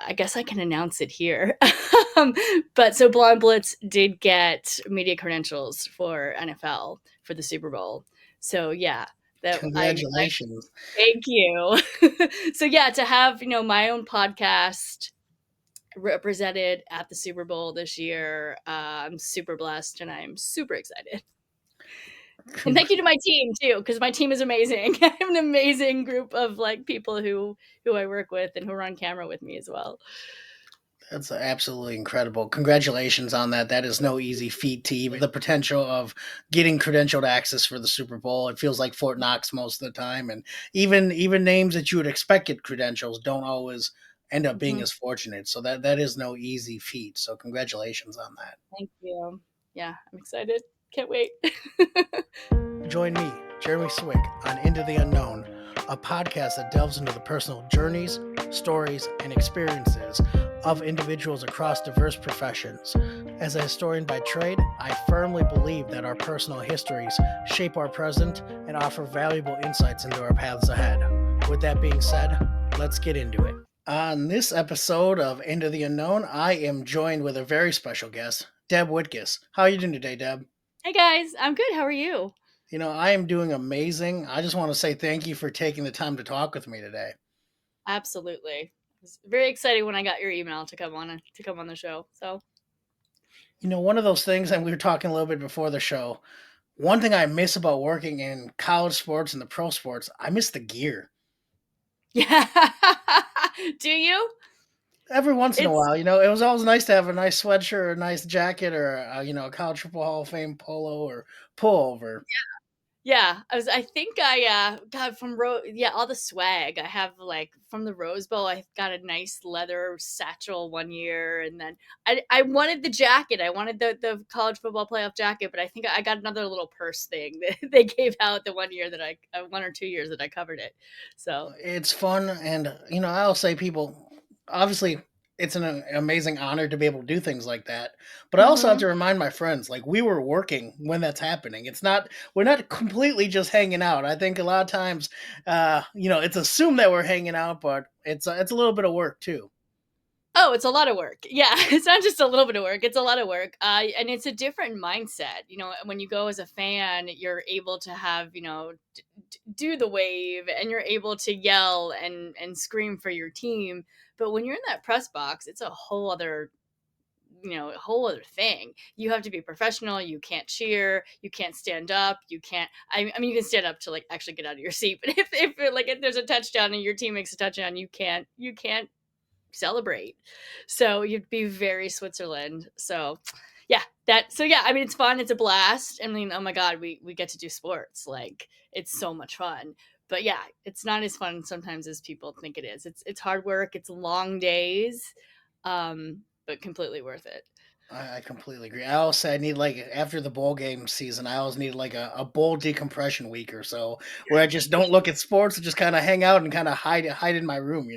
I guess I can announce it here. But so Blonde Blitz did get media credentials for NFL for the Super Bowl. So yeah, that I Congratulations. thank you. So yeah, to have, my own podcast represented at the Super Bowl this year, I'm super blessed and I'm super excited. And thank you to my team too, because my team is amazing. I have an amazing group of like people who I work with and who are on camera with me as well. That's absolutely incredible. Congratulations on that. That is no easy feat to even the potential of getting credentialed access for the Super Bowl. It feels like Fort Knox most of the time, and even names that you would expect get credentials don't always end up being Mhm. as fortunate. So that is no easy feat. So congratulations on that. Thank you. Yeah, I'm excited. Can't wait. Join me, Jeremy Swick, on Into the Unknown, a podcast that delves into the personal journeys, stories, and experiences of individuals across diverse professions. As a historian by trade, I firmly believe that our personal histories shape our present and offer valuable insights into our paths ahead. With that being said, let's get into it. On this episode of Into the Unknown, I am joined with a very special guest, Deb Whitcas. How are you doing today, Deb? Hey guys, I'm good. How are you? I am doing amazing. I just want to say thank you for taking the time to talk with me today. Absolutely. It was very exciting when I got your email to come on the show. So One of those things, and we were talking a little bit before the show. One thing I miss about working in college sports and the pro sports, I miss the gear. yeah. Do you? Every once in a It's while, it was always nice to have a nice sweatshirt, or a nice jacket, or a college football Hall of Fame polo or pullover. Yeah, I think got from all the swag. I have like from the Rose Bowl, I got a nice leather satchel one year, and then I wanted the jacket. I wanted the college football playoff jacket, but I think I got another little purse thing that they gave out the one year that 1 or 2 years that I covered it. So It's fun, and I'll say people obviously it's an amazing honor to be able to do things like that. But I also have mhm. to remind my friends, like we were working when that's happening. We're not completely just hanging out. I think a lot of times, it's assumed that we're hanging out, but it's a little bit of work too. Oh, it's a lot of work. Yeah, it's not just a little bit of work, it's a lot of work. And it's a different mindset. When you go as a fan, you're able to have, do the wave and you're able to yell and scream for your team. But when you're in that press box, it's a whole other thing. You have to be professional. You can't cheer. You can't stand up. You can't. I mean, you can stand up to like actually get out of your seat. But if there's a touchdown and your team makes a touchdown, you can't celebrate. So you'd be very Switzerland. So yeah, I mean it's fun, it's a blast. I mean, oh my god, we get to do sports. Like it's so much fun. But yeah, it's not as fun sometimes as people think it is. It's hard work, it's long days, but completely worth it. I completely agree. I always say I need like after the bowl game season, I always need like a bowl decompression week or so where I just don't look at sports and just kind of hang out and kind of hide in my room.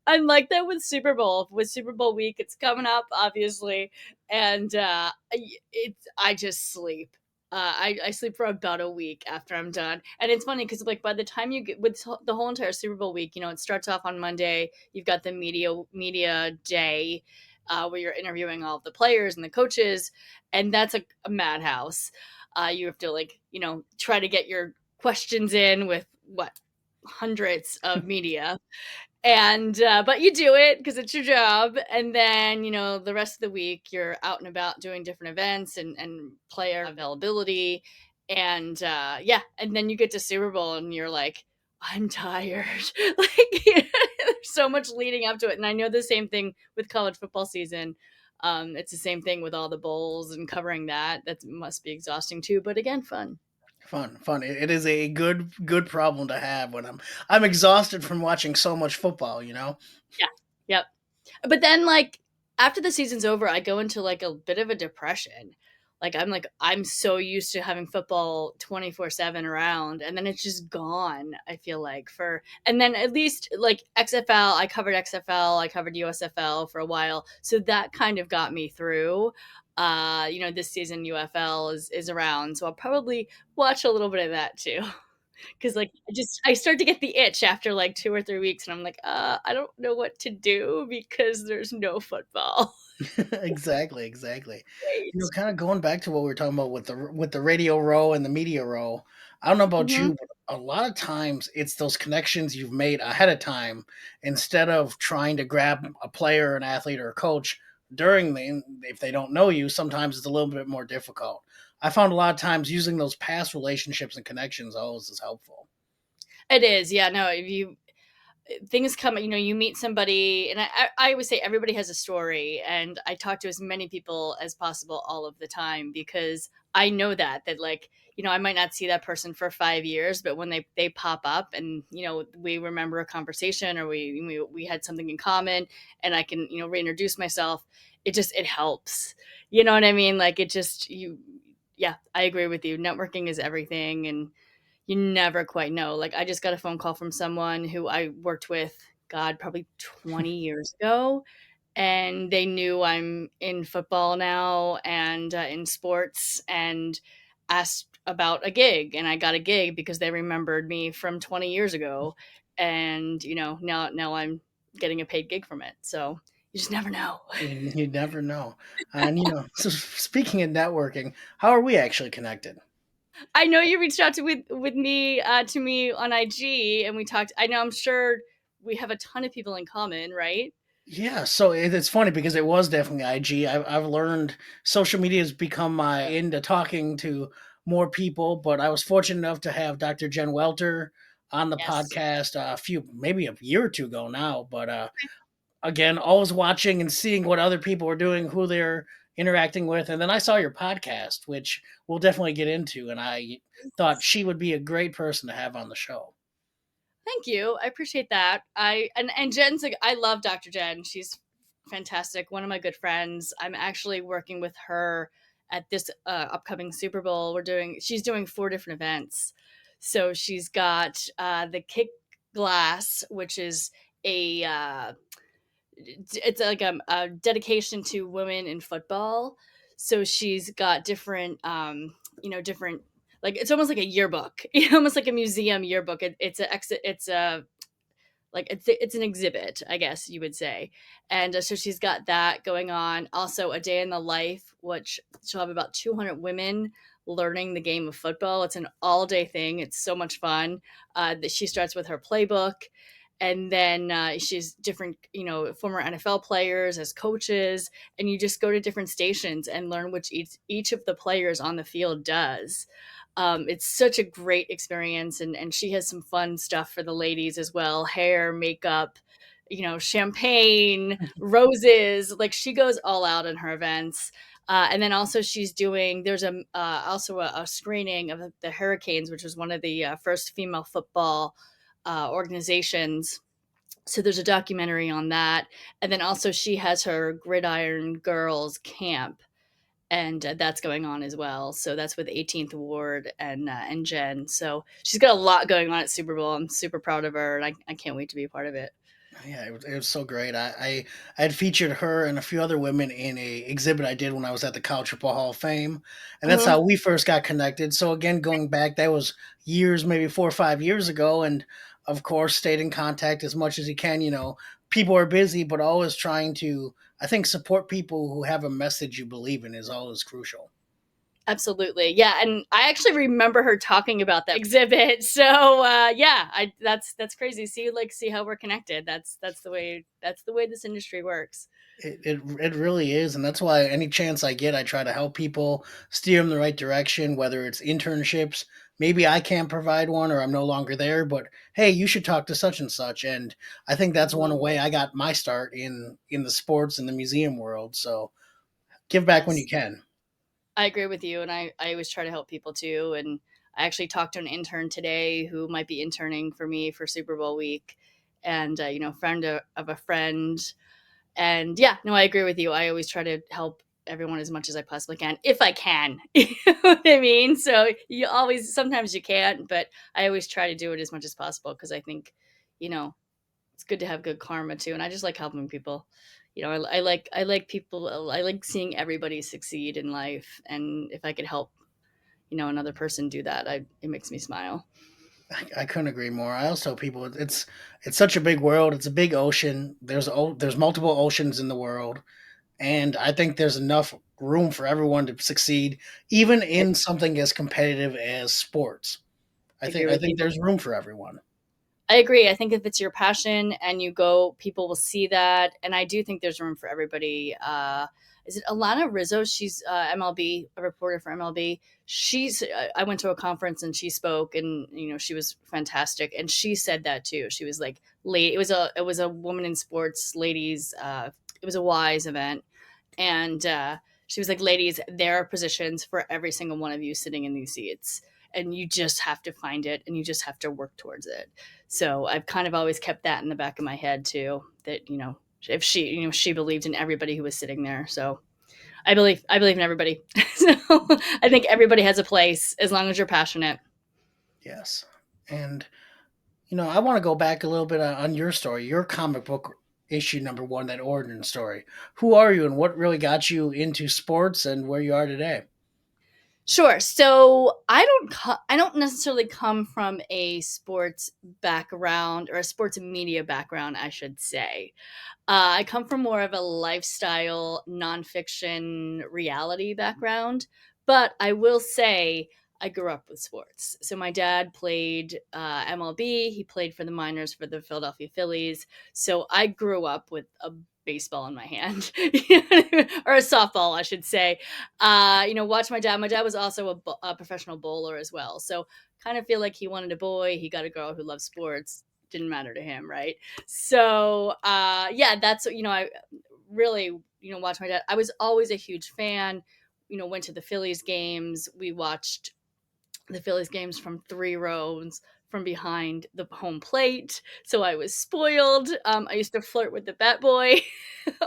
I'm like that with Super Bowl. With Super Bowl week, it's coming up, obviously, and I just sleep. I sleep for about a week after I'm done, and it's funny because like by the time you get with the whole entire Super Bowl week, it starts off on Monday. You've got the media day, where you're interviewing all of the players and the coaches, and that's a madhouse. You have to like try to get your questions in with what hundreds of media, and but you do it because it's your job, and then the rest of the week you're out and about doing different events and player availability, and yeah, and then you get to Super Bowl and you're like, I'm tired. Like there's so much leading up to it, and I know the same thing with college football season. It's the same thing with all the bowls and covering that must be exhausting too, but again, fun. Fun. It is a good problem to have when I'm exhausted from watching so much football. Yeah, yep. But then, like, after the season's over, I go into like a bit of a depression. Like I'm so used to having football 24/7 around, and then it's just gone. I feel like and then at least like XFL, I covered XFL, I covered USFL for a while, so that kind of got me through. This season UFL is around, so I'll probably watch a little bit of that too. because like I start to get the itch after like 2 or 3 weeks, and I'm like, I don't know what to do because there's no football. Exactly, exactly. Wait. Kind of going back to what we were talking about with the radio row and the media row. I don't know about Hmm. you, but a lot of times it's those connections you've made ahead of time instead of trying to grab a player, an athlete, or a coach during the if they don't know you. Sometimes it's a little bit more difficult. I found a lot of times using those past relationships and connections always is helpful. It is, yeah. No, if you things come, you meet somebody, and I always say everybody has a story, and I talk to as many people as possible all of the time because I know that like, I might not see that person for 5 years, but when they pop up, and we remember a conversation, or we had something in common, and I can reintroduce myself. It helps. You know what I mean? Like, it just you yeah, I agree with you. Networking is everything, and you never quite know. Like, I just got a phone call from someone who I worked with, God, probably 20 years ago, and they knew I'm in football now, and in sports, and asked about a gig, and I got a gig because they remembered me from 20 years ago, and now I'm getting a paid gig from it. So you just never know. You never know. And so speaking of networking, how are we actually connected? I know you reached out with me to me on IG, and we talked. I know, I'm sure we have a ton of people in common, right? Yeah, so it's funny because it was definitely IG. I've learned social media has become my into talking to more people, but I was fortunate enough to have Dr. Jen Welter on the Yes. podcast maybe a year or two ago now. But again, always watching and seeing what other people are doing, who they're interacting with. And then I saw your podcast, which we'll definitely get into. And I thought she would be a great person to have on the show. Thank you. I appreciate that. And Jen's like, I love Dr. Jen. She's fantastic. One of my good friends. I'm actually working with her at this upcoming Super Bowl. She's doing 4 different events. So she's got the kick glass, which is it's like a dedication to women in football. So she's got different, different, like, it's almost like a yearbook, almost like a museum yearbook. It's an exhibit, I guess you would say. And so she's got that going on. Also, a day in the life, which she'll have about 200 women learning the game of football. It's an all day thing. It's so much fun. That she starts with her playbook, and then she's different, former NFL players as coaches, and you just go to different stations and learn which each of the players on the field does. It's such a great experience, and she has some fun stuff for the ladies as well: hair, makeup, champagne, roses. Like, she goes all out in her events. And then also she's doing. There's also a screening of the Hurricanes, which was one of the first female football organizations. So there's a documentary on that, and then also she has her Gridiron Girls Camp, and that's going on as well. So that's with 18th Ward and Jen. So she's got a lot going on at Super Bowl. I'm super proud of her, and I can't wait to be a part of it. Yeah, it was so great. I had featured her and a few other women in a exhibit I did when I was at the College Football Hall of Fame, and that's Mhm. how we first got connected. So again, going back, that was years, maybe 4 or 5 years ago, and of course, stayed in contact as much as you can. People are busy, but always trying to, I think, support people who have a message you believe in is always crucial. Absolutely, yeah. And I actually remember her talking about that exhibit. So yeah, that's crazy. See how we're connected. That's the way this industry works. It really is, and that's why any chance I get, I try to help people steer them the right direction. Whether it's internships, maybe I can't provide one, or I'm no longer there. But hey, you should talk to such and such. And I think that's one Mhm. way I got my start in the sports and the museum world. So give back when you Yes. can. I agree with you, and I always try to help people too. And I actually talked to an intern today who might be interning for me for Super Bowl week, and friend of a friend. And yeah, no, I agree with you. I always try to help everyone as much as I possibly can, if I can. You know what I mean? So sometimes you can't, but I always try to do it as much as possible because I think, you know, it's good to have good karma too. And I just like helping people. I like people. I like seeing everybody succeed in life, and if I could help, another person do that, it makes me smile. I couldn't agree more. I also tell people it's such a big world. It's a big ocean. There's multiple oceans in the world, and I think there's enough room for everyone to succeed, even I, in something as competitive as sports. I agree I with you. think there's room for everyone. I agree. I think if it's your passion and you go, people will see that. And I do think there's room for everybody. Is it Alana Rizzo? She's MLB, a reporter for MLB. I went to a conference and she spoke, and she was fantastic. And she said that too. She was like, late. It was a woman in sports, ladies. It was a wise event, and she was like, ladies, there are positions for every single one of you sitting in these seats, and you just have to find it and you just have to work towards it. So I've kind of always kept that in the back of my head too, that if she believed in everybody who was sitting there. So I believe in everybody. So I think everybody has a place as long as you're passionate. Yes, and I want to go back a little bit on your story, your comic book issue number one, that origin story. Who are you, and what really got you into sports, and where you are today? Sure. So I don't necessarily come from a sports background, or a sports media background, I should say. I come from more of a lifestyle, nonfiction, reality background, but I will say I grew up with sports. So my dad played MLB. He played for the minors for the Philadelphia Phillies. So I grew up with a baseball in my hand, or a softball, I should say. Watch my dad. My dad was also a professional bowler as well. So kind of feel like he wanted a boy. He got a girl who loved sports. Didn't matter to him, right? So yeah, that's what I really watch my dad. I was always a huge fan. Went to the Phillies games. We watched the Phillies games from 3 rows from behind the home plate. So I was spoiled. I used to flirt with the bat boy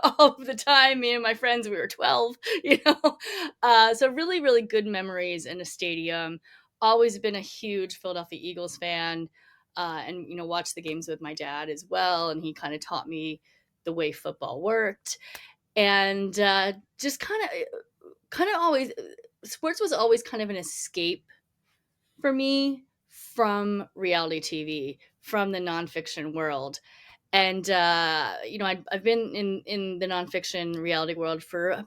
all of the time. Me and my friends, we were 12, you know. So really, really good memories in a stadium. Always been a huge Philadelphia Eagles fan. And watched the games with my dad as well. And he kind of taught me the way football worked. And just kind of always, sports was always kind of an escape for me from reality TV, from the nonfiction world. And I've been in the nonfiction reality world for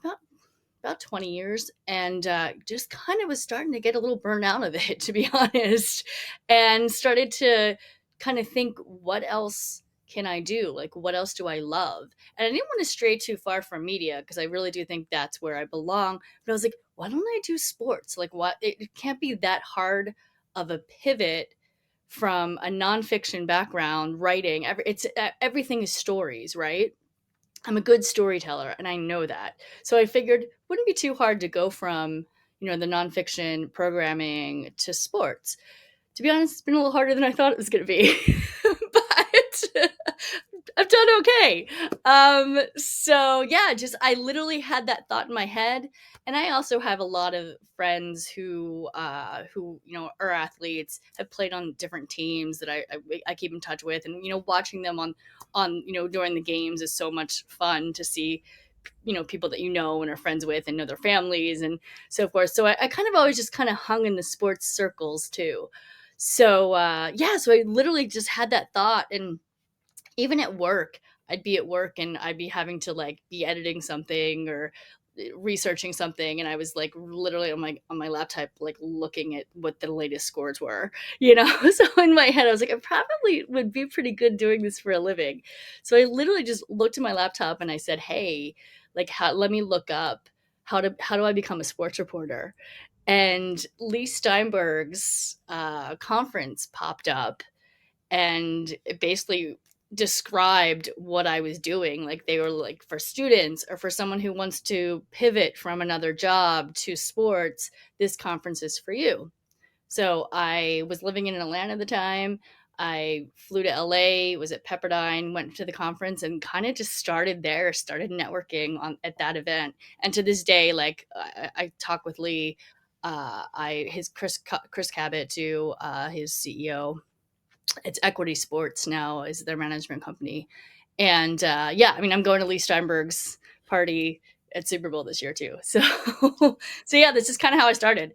about 20 years, and just kind of was starting to get a little burnt out of it, to be honest, and started to kind of think, what else can I do? Like, what else do I love? And I didn't want to stray too far from media, because I really do think that's where I belong. But I was like, why don't I do sports? Like, what? It can't be that hard of a pivot from a nonfiction background, writing. Everything is stories, right? I'm a good storyteller, and I know that. So I figured, wouldn't be too hard to go from the nonfiction programming to sports. To be honest, it's been a little harder than I thought it was going to be, but I've done okay. So yeah, just I literally had that thought in my head, and I also have a lot of friends who are athletes, have played on different teams that I keep in touch with, and watching them on during the games is so much fun to see. People that and are friends with and know their families and so forth. So I kind of always just kind of hung in the sports circles too. So yeah, so I literally just had that thought, and even at work, I'd be at work and I'd be having to like be editing something or researching something, and I was like literally on my laptop, like looking at what the latest scores were. So in my head I was like, I probably would be pretty good doing this for a living. So I literally just looked at my laptop and I said, hey, like, let me look up how do I become a sports reporter. And Lee Steinberg's conference popped up, and it basically described what I was doing. Like, they were like, for students or for someone who wants to pivot from another job to sports, this conference is for you. So I was living in Atlanta at the time. I flew to LA, was at Pepperdine, went to the conference, and kind of just started there, started networking at that event. And to this day, like, I talk with Lee. His Chris Cabot too, his CEO. It's Equity Sports now, is their management company. And yeah, I mean, I'm going to Lee Steinberg's party at Super Bowl this year too. So so yeah, this is kind of how I started.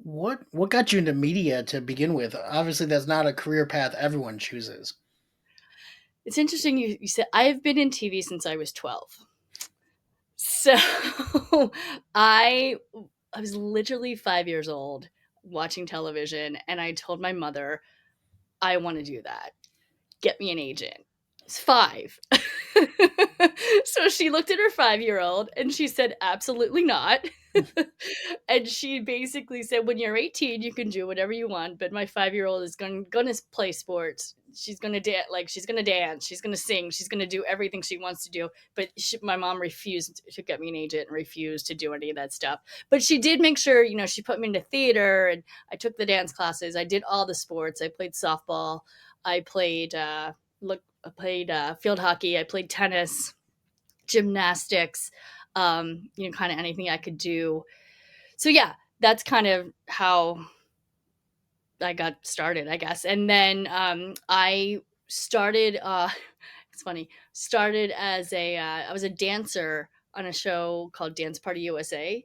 What got you into media to begin with? Obviously, that's not a career path everyone chooses. It's interesting you said I've been in TV since I was 12. So I I was literally 5 years old watching television, and I told my mother, "I wanna do that. Get me an agent." It's 5. So she looked at her 5-year-old and she said, "Absolutely not." And she basically said, "When you're 18, you can do whatever you want, but my 5-year-old is gonna play sports. She's gonna she's gonna dance, she's gonna sing, she's gonna do everything she wants to do." But my mom refused to get me an agent and refused to do any of that stuff. But she did make sure, she put me into theater, and I took the dance classes. I did all the sports. I played softball. I played I played field hockey. I played tennis, gymnastics, kind of anything I could do. So yeah, that's kind of how I got started, I guess. And then I started. It's funny. Started as I was a dancer on a show called Dance Party USA,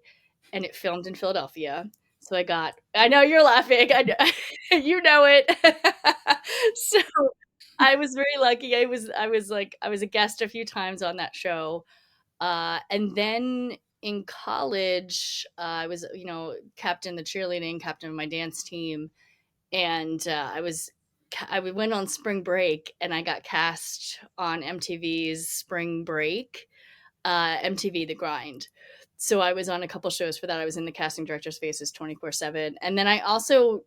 and it filmed in Philadelphia. So I got. I know you're laughing. I know, you know it. So I was very lucky. I was a guest a few times on that show. And then in college, I was, captain the cheerleading, captain of my dance team, and I went on spring break, and I got cast on MTV's Spring Break, MTV The Grind. So I was on a couple shows for that. I was in the casting director's faces 24/7, and then I also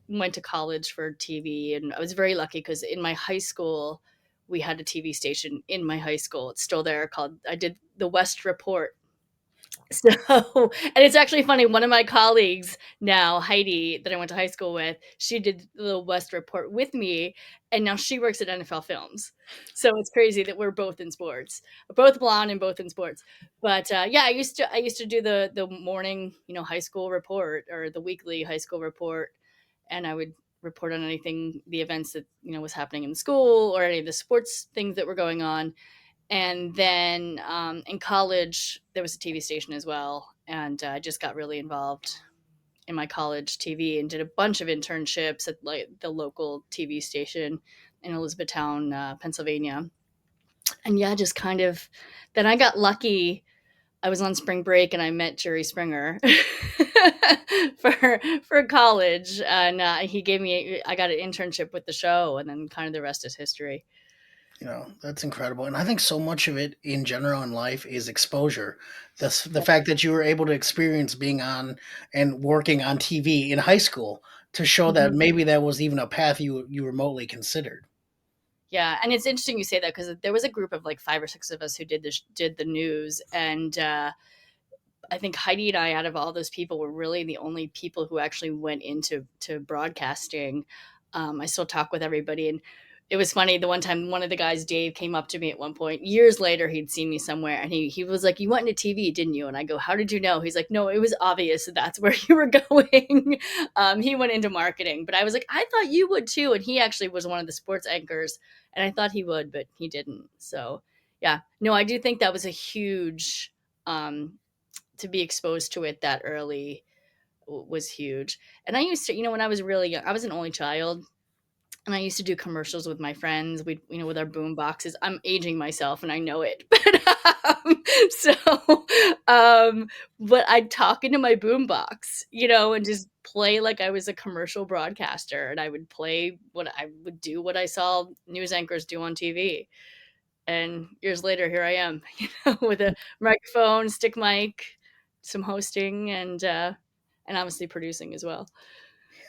went to college for TV, and I was very lucky because in my high school we had a TV station in my high school. It's still there, called I did the West Report. So, and it's actually funny. One of my colleagues now, Heidi, that I went to high school with, she did the West Report with me, and now she works at NFL Films. So it's crazy that we're both in sports, both blonde and both in sports. But yeah, I used to do the morning, high school report, or the weekly high school report, and I would report on anything, the events that was happening in the school, or any of the sports things that were going on. And then in college, there was a TV station as well. And I just got really involved in my college TV and did a bunch of internships at like the local TV station in Elizabethtown, Pennsylvania. And yeah, just kind of, then I got lucky. I was on spring break and I met Jerry Springer for college, and he gave me. I got an internship with the show, and then kind of the rest is history. That's incredible. And I think so much of it in general in life is exposure. The fact that you were able to experience being on and working on TV in high school to show that Mhm. maybe that was even a path you remotely considered. Yeah, and it's interesting you say that because there was a group of like 5 or 6 of us who did the news, and I think Heidi and I, out of all those people, were really the only people who actually went into broadcasting. I still talk with everybody, and it was funny. The one time, one of the guys, Dave, came up to me at one point years later. He'd seen me somewhere, and he was like, "You went into TV, didn't you?" And I go, "How did you know?" He's like, "No, it was obvious that that's where you were going." He went into marketing, but I was like, "I thought you would too." And he actually was one of the sports anchors, and I thought he would, but he didn't. So yeah, no, I do think that was a huge. To be exposed to it that early was huge. And I used to, when I was really young, I was an only child, and I used to do commercials with my friends. We, with our boom boxes. I'm aging myself, and I know it, but so, um, but I'd talk into my boom box, and just play like I was a commercial broadcaster, and I would play what I saw news anchors do on TV. And years later, here I am, with a microphone, stick mic, some hosting, and obviously producing as well.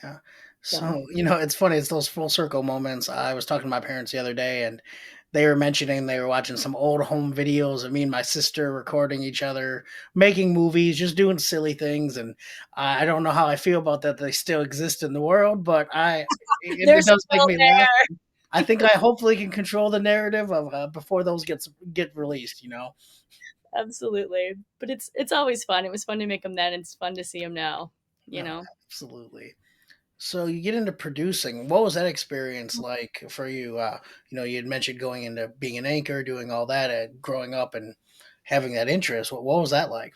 Yeah. So So, it's funny. It's those full circle moments. I was talking to my parents the other day, and they were mentioning they were watching some old home videos of me and my sister recording each other, making movies, just doing silly things. And I don't know how I feel about that. They still exist in the world, but they're it does make still me laugh. there. I think I hopefully can control the narrative of before those get released. Absolutely. But it's always fun. It was fun to make them then. It's fun to see them now, you No, know. absolutely. So you get into producing. What was that experience like for you? You had mentioned going into being an anchor, doing all that, growing up and having that interest. What was that like?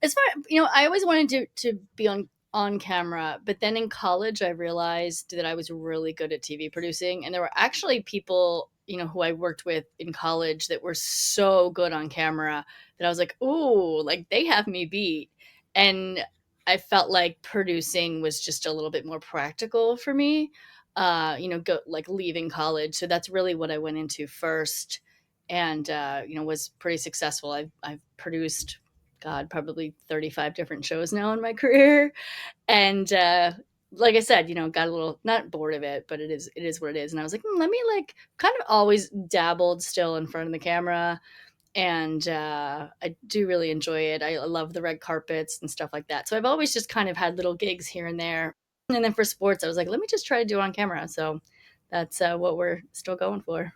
As far, I always wanted to be on on camera, but then in college, I realized that I was really good at TV producing. And there were actually people, who I worked with in college that were so good on camera that I was like, ooh, like they have me beat. And I felt like producing was just a little bit more practical for me, go like leaving college. So that's really what I went into first, and was pretty successful. I've produced, God, probably 35 different shows now in my career. And like I said, got a little not bored of it, but it is what it is. And I was like, let me like kind of always dabbled still in front of the camera. And I do really enjoy it. I love the red carpets and stuff like that. So I've always just kind of had little gigs here and there. And then for sports, I was like, let me just try to do it on camera. So that's what we're still going for.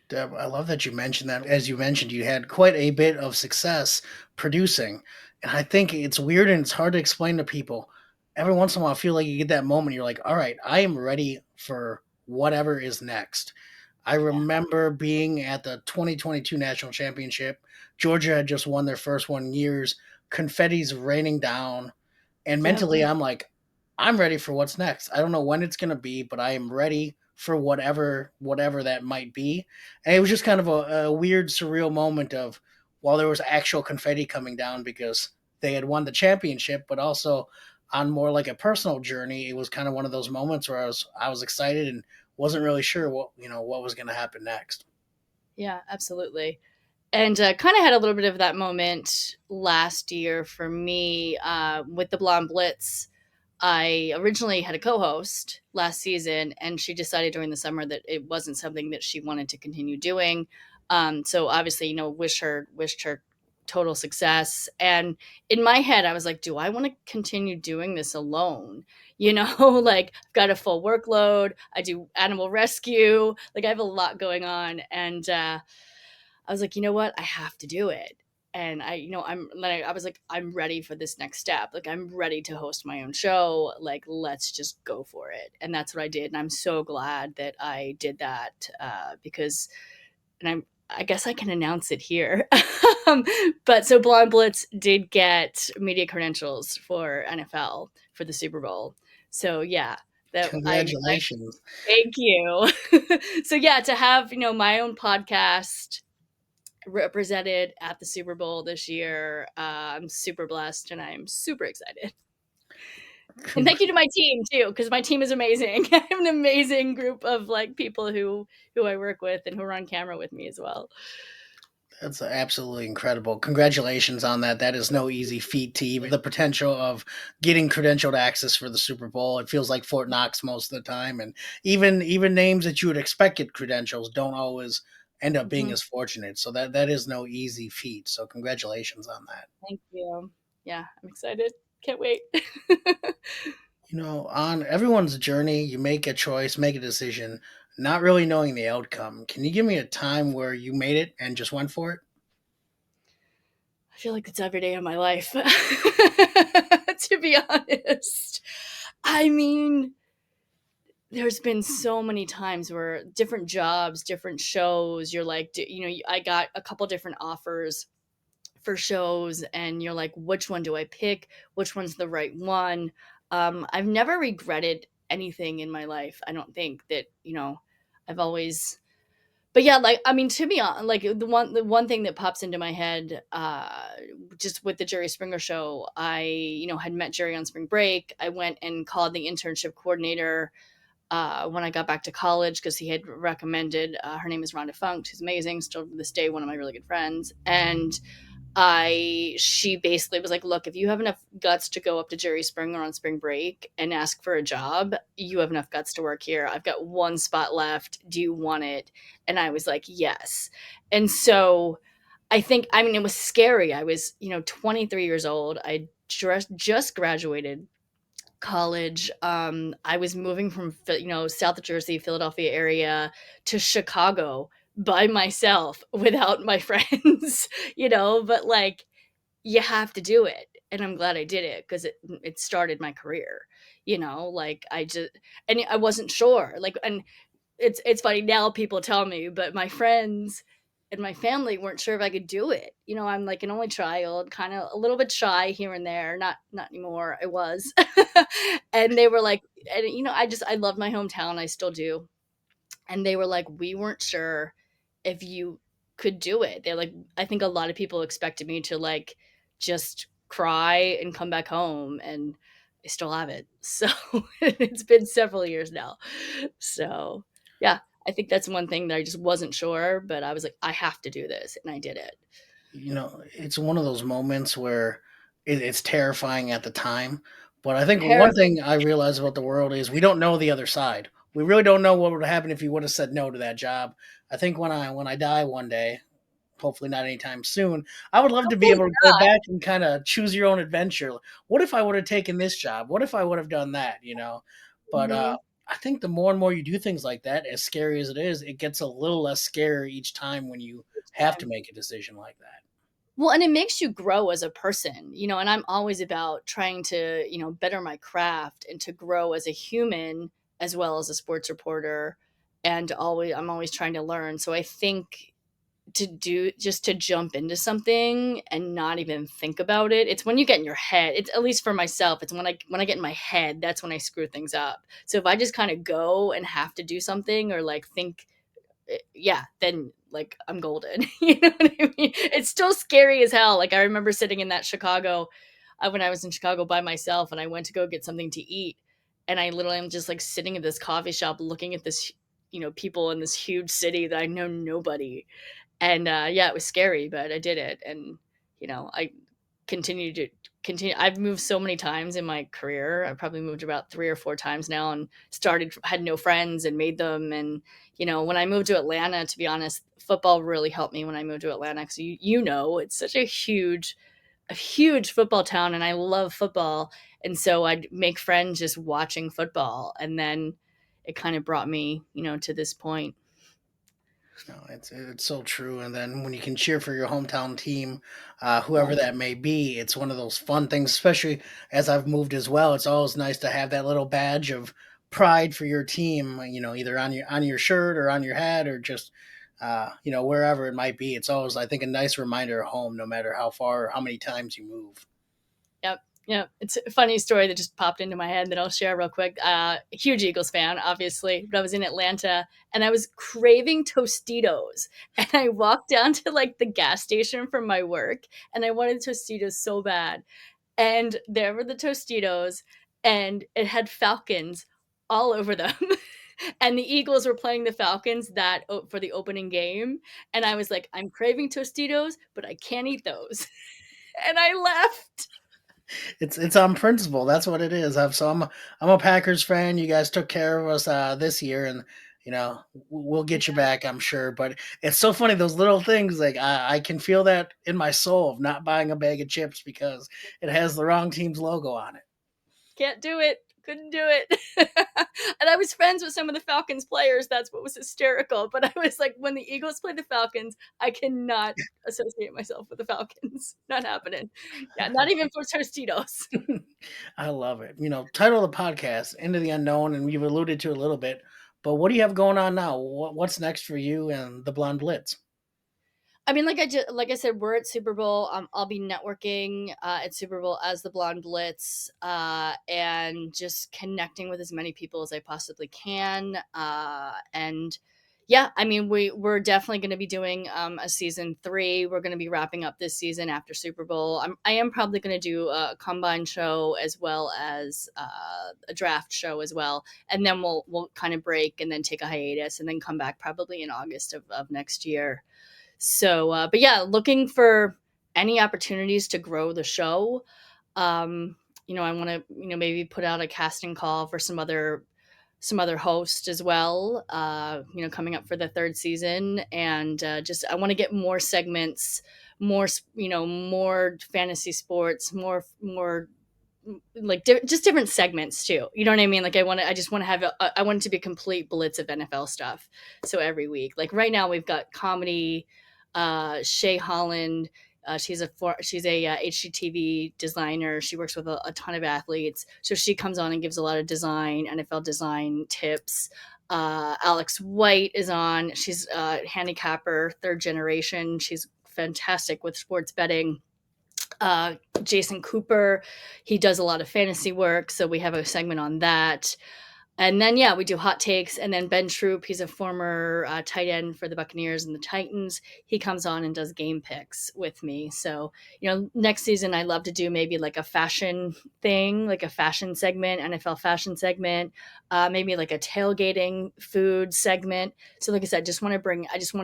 Deb, I love that you mentioned that. As you mentioned, you had quite a bit of success producing. And I think it's weird and it's hard to explain to people. Every once in a while, I feel like you get that moment, you're like, all right, I am ready for whatever is next. I Yeah. remember being at the 2022 National Championship. Georgia had just won their first one in years. Confetti's raining down. And Yep. mentally, I'm like, I'm ready for what's next. I don't know when it's going to be, but I am ready for whatever that might be. And it was just kind of a weird, surreal moment of while there was actual confetti coming down because they had won the championship, but also on more like a personal journey, it was kind of one of those moments where I was excited and wasn't really sure what was going to happen next. Yeah, absolutely. And kind of had a little bit of that moment last year for me with the Blonde Blitz. I originally had a co-host last season, and she decided during the summer that it wasn't something that she wanted to continue doing. So obviously, wished her total success. And in my head, I was like, do I want to continue doing this alone? Like I've got a full workload. I do animal rescue. Like I have a lot going on, and I was like, you know what? I have to do it. And I was like, I'm ready for this next step. Like, I'm ready to host my own show. Like, let's just go for it. And that's what I did. And I'm so glad that I did that because, and I guess I can announce it here. um, but so Blonde Blitz did get media credentials for NFL for the Super Bowl. So yeah, that I Congratulations. thank you. So yeah, to have, my own podcast represented at the Super Bowl this year. I'm super blessed and I'm super excited. And thank you to my team too, because my team is amazing. I have an amazing group of like people who I work with and who are on camera with me as well. That's absolutely incredible. Congratulations on that. That is no easy feat to even the potential of getting credentialed access for the Super Bowl. It feels like Fort Knox most of the time, and even names that you would expect get credentials don't always end up being Mhm. as fortunate. So that is no easy feat. So congratulations on that. Thank you. Yeah, I'm excited. Can't wait. On everyone's journey, you make a choice, make a decision, not really knowing the outcome. Can you give me a time where you made it and just went for it? I feel like it's every day of my life, to be honest. I mean, there's been so many times where different jobs, different shows, you're like, I got a couple different offers for shows, and you're like, which one do I pick? Which one's the right one? I've never regretted anything in my life. I don't think that, I've always, but yeah, like, I mean, to be honest, like the one thing that pops into my head, just with the Jerry Springer show, I, had met Jerry on spring break. I went and called the internship coordinator when I got back to college because he had recommended, her name is Rhonda Funk. She's amazing, still to this day, one of my really good friends. And she basically was like, look, if you have enough guts to go up to Jerry Springer on spring break and ask for a job, you have enough guts to work here. I've got one spot left. Do you want it? And I was like, yes. And so I mean, it was scary. I was, 23 years old. I just graduated college. I was moving from, South Jersey, Philadelphia area to Chicago by myself without my friends, but like you have to do it. And I'm glad I did it because it started my career, like I just, and I wasn't sure. Like, and it's funny now people tell me, but my friends and my family weren't sure if I could do it. I'm like an only child, kind of a little bit shy here and there. Not anymore. I was. And they were like, and I love my hometown. I still do. And they were like, we weren't sure if you could do it. They're like, I think a lot of people expected me to like just cry and come back home, and I still haven't. So it's been several years now. So yeah, I think that's one thing that I just wasn't sure, but I was like, I have to do this, and I did it. It's one of those moments where it's terrifying at the time. But I think one Terrible. thing I realize about the world is we don't know the other side. We really don't know what would happen if you would have said no to that job. I think when I die one day, hopefully not anytime soon, I would love to be Hopefully able to go back and kind of choose your own adventure. What if I would have taken this job? What if I would have done that? But not. I think the more and more you do things like that, as scary as it is, it gets a little less scary each time when you have to Mhm. make a decision like that. Well, and it makes you grow as a person, and I'm always about trying to, better my craft and to grow as a human as well as a sports reporter. And I'm always trying to learn. So I think to jump into something and not even think about it. It's when you get in your head. It's at least for myself. It's when I get in my head, that's when I screw things up. So if I just kind of go and have to do something or like think yeah, then like I'm golden. You know what I mean? It's still scary as hell. Like I remember sitting in that Chicago when I was in Chicago by myself and I went to go get something to eat. And I literally am just like sitting at this coffee shop looking at this, people in this huge city that I know nobody. And yeah, it was scary, but I did it. And, I continue to continue. I've moved so many times in my career. I've probably moved about 3 or 4 times now and had no friends and made them. And, when I moved to Atlanta, to be honest, football really helped me when I moved to Atlanta. Because it's such a huge football town and I love football. And so I'd make friends just watching football. And then it kind of brought me, to this point. No, it's so true. And then when you can cheer for your hometown team, whoever Yeah. that may be, it's one of those fun things. Especially as I've moved as well, it's always nice to have that little badge of pride for your team. Either on your shirt or on your hat or just wherever it might be. It's always, I think, a nice reminder of home, no matter how far or how many times you move. Yep. Yep. It's a funny story that just popped into my head that I'll share real quick. Huge Eagles fan, obviously, but I was in Atlanta and I was craving Tostitos. And I walked down to like the gas station from my work and I wanted Tostitos so bad. And there were the Tostitos and it had Falcons all over them. And the Eagles were playing the Falcons for the opening game. And I was like, I'm craving Tostitos, but I can't eat those. And I left. It's on principle. That's what it is. I'm a Packers fan. You guys took care of us this year, and we'll get you back, I'm sure. But it's so funny those little things. Like I can feel that in my soul of not buying a bag of chips because it has the wrong team's logo on it. Can't do it. Couldn't do it. And I was friends with some of the Falcons players. That's what was hysterical. But I was like, when the Eagles play the Falcons, I cannot associate myself with the Falcons. Not happening. Yeah, not even for Tostitos. I love it. Title of the podcast, Into the Unknown, and you've alluded to it a little bit. But what do you have going on now? What's next for you and the Blonde Blitz? I mean, like I said, we're at Super Bowl. I'll be networking at Super Bowl as the Blonde Blitz, and just connecting with as many people as I possibly can. And yeah, I mean, we're definitely going to be doing a season 3. We're going to be wrapping up this season after Super Bowl. I am probably going to do a combine show as well as a draft show as well, and then we'll kind of break and then take a hiatus and then come back probably in August of next year. So, but yeah, looking for any opportunities to grow the show. Um, I want to, maybe put out a casting call for some other host as well. Coming up for the 3rd season, and just I want to get more segments, more fantasy sports, more like just different segments too. You know what I mean? Like I just want to I want it to be a complete blitz of NFL stuff. So every week, like right now we've got comedy, Shay Holland. She's a HGTV designer. She works with a ton of athletes. So she comes on and gives a lot of NFL design tips. Alex White is on. She's a handicapper, third generation. She's fantastic with sports betting. Jason Cooper, he does a lot of fantasy work, so we have a segment on that. And then, yeah, we do hot takes. And then Ben Troop, he's a former tight end for the Buccaneers and the Titans. He comes on and does game picks with me. So, next season, I'd love to do maybe like a fashion thing, like a fashion segment, NFL fashion segment, maybe like a tailgating food segment. So, like I said, I just want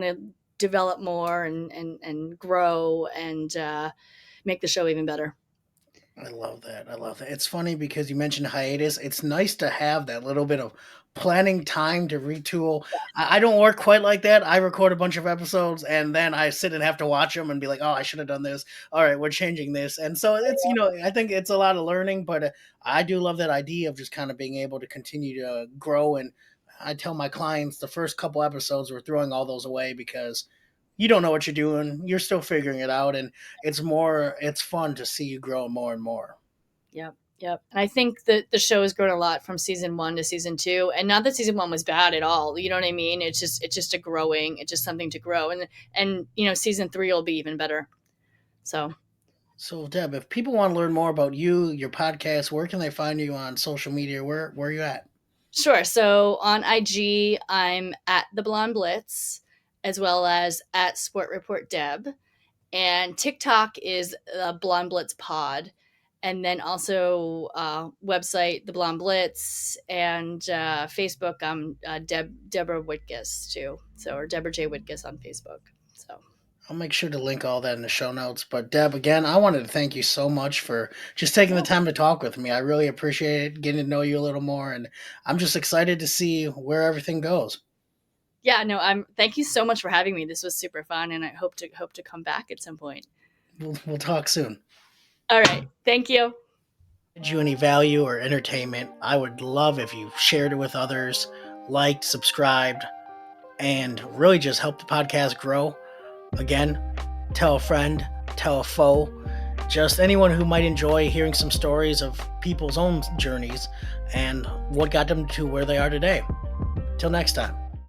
to develop more and grow and make the show even better. I love that. I love that. It's funny because you mentioned hiatus. It's nice to have that little bit of planning time to retool. I don't work quite like that. I record a bunch of episodes and then I sit and have to watch them and be like, oh, I should have done this. All right, we're changing this. And so it's, I think it's a lot of learning, but I do love that idea of just kind of being able to continue to grow. And I tell my clients the first couple episodes, we're throwing all those away because you don't know what you're doing. You're still figuring it out. And it's fun to see you grow more and more. Yep. Yep. And I think that the show has grown a lot from season 1 to season 2. And not that season 1 was bad at all. You know what I mean? It's just something to grow. And season 3 will be even better. So So Deb, if people want to learn more about you, your podcast, where can they find you on social media? Where are you at? sure. So on IG, I'm at the Blonde Blitz, as well as at Sport Report Deb. And TikTok is Blonde Blitz Pod. And then also website The Blonde Blitz, and Facebook I'm Debra Whitcas too, or Debra J Whitcas on Facebook. So I'll make sure to link all that in the show notes. But Deb, again, I wanted to thank you so much for just taking the yeah, time to talk with me. I really appreciate it, getting to know you a little more, and I'm just excited to see where everything goes. yeah, no, I'm. Thank you so much for having me. This was super fun, and I hope to come back at some point. We'll talk soon. All right, thank you. Did you any value or entertainment? I would love if you shared it with others, liked, subscribed, and really just help the podcast grow. Again, tell a friend, tell a foe, just anyone who might enjoy hearing some stories of people's own journeys and what got them to where they are today. Till next time.